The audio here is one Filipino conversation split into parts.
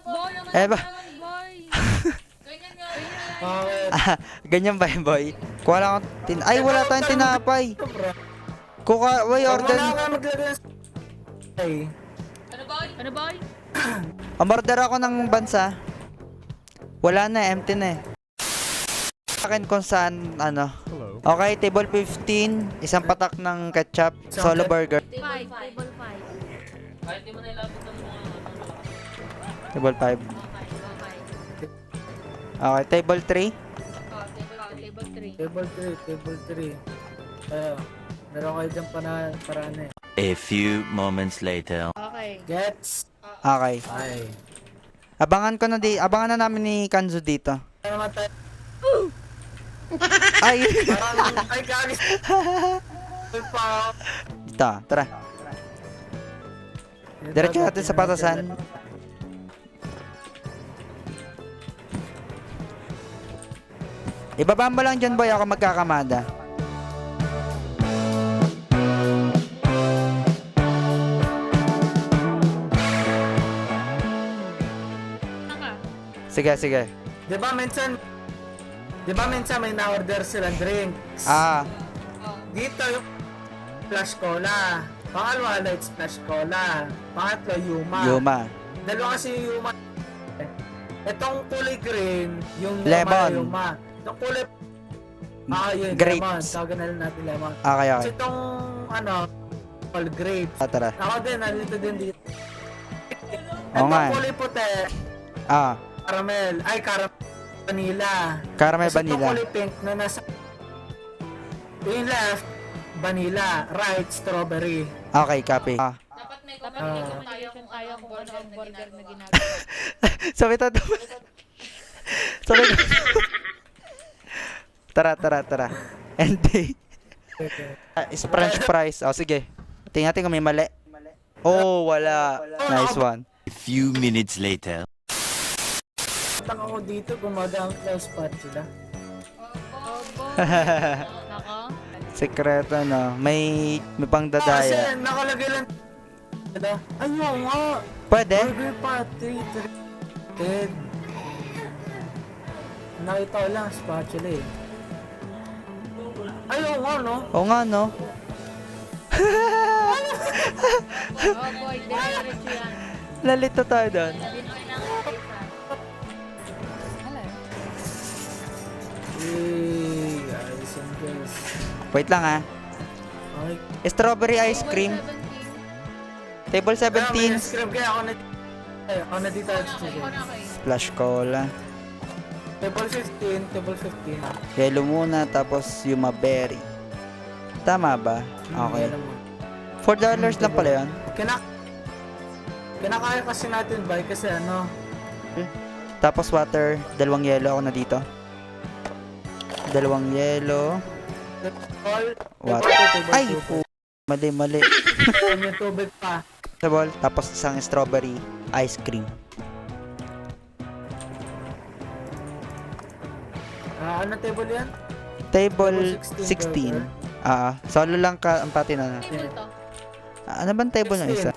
Boy, Eh ba? boy. Ganyan nga. Bakit? Ganyan ba yun, boy? Kuha lang ako ay, wala tayong tinapay. Bro. Kuka, boy, Huwag mo order. na ako maglagay ng ay. Ano boy? Umorder ako ng bansa. Wala na, empty na eh. Akin kung saan, ano. Okay, table 15, isang patak ng ketchup, solo burger. Table 5. Kahit di mo na ilapit ng mga Table 5. Okay. Okay, table 3. Table 3. Table 3, table 3. Meron kayo dyan paraan eh. A few moments later. Okay. Gets? Okay. Ay. Abangan na namin ni Kanzo dito. Ano naman tayo? Ay! Parang, ay gagis. Ay pa. Ito, tara. Diretso natin sa patasan. Ibaba mo lang dyan, boy. Ako magkakamada. Sige, sige. Di ba minsan may na-order silang drinks? Ah, Dito yung flash cola. Pangalawa, light splash cola. Pangatlo, Yuma. Yuma. Dalawa kasi yung Yuma. Itong kulay green, yung Lemon. Yuma. Itong kulay yun, Grapes. lemon. Tawagan na lang natin lemon. Okay, Kasi okay. itong, all grapes. Ah, tara. Ako din, nalito din dito. Oo Itong nga eh. kulay puti, Ah, caramel. Ay, vanilla. caramel Kasi vanilla. itong kulay pink na nasa yung left, vanilla. Right, strawberry. Okay, copy. Ah. Dapat may communication tayo kung ano ang burger na ginagawa. Sabi tayo. Sabi tayo. Tara. And is french fries. Oh, sige. Tingnan natin kung may mali. Oh, wala. Nice one. A few minutes later. Tang ako dito, gumagamit ng spatula. Nako. Sekreto, no? May pang Kasi dadaya. nakalagay lang. Ayun nga. Pwede? Burger patty. Ted. Nakita ko lang, spatula eh. Ayun nga, no? Oo nga, no? Oh boy, diretso yan. Lalito tayo doon. Hey, guys and girls. Wait lang, ah. Okay. Strawberry ice cream. Table Kaya may 17. script kaya ako na dito. Splash cola. Table 15, table 15. Yellow muna, tapos Yuma berry. Tama ba? Okay. $4 lang pala yun. Kinakaya kasi natin ba kasi ano, Tapos water, dalawang yellow ako na dito. Dalawang yellow. all Water. Ay! Mali. may tubig pa. Table, tapos isang strawberry ice cream. Ano table yan? Table Table 16. Solo lang ka ang pati na. Table to. Ano bang table na isa?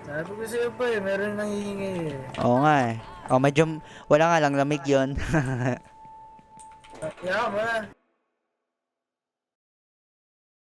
Sabi ko sa'yo pa eh, meron nang hihingi eh. Oo nga eh. Oh, medyo wala nga lang lamig 'yon. Yeah, wala.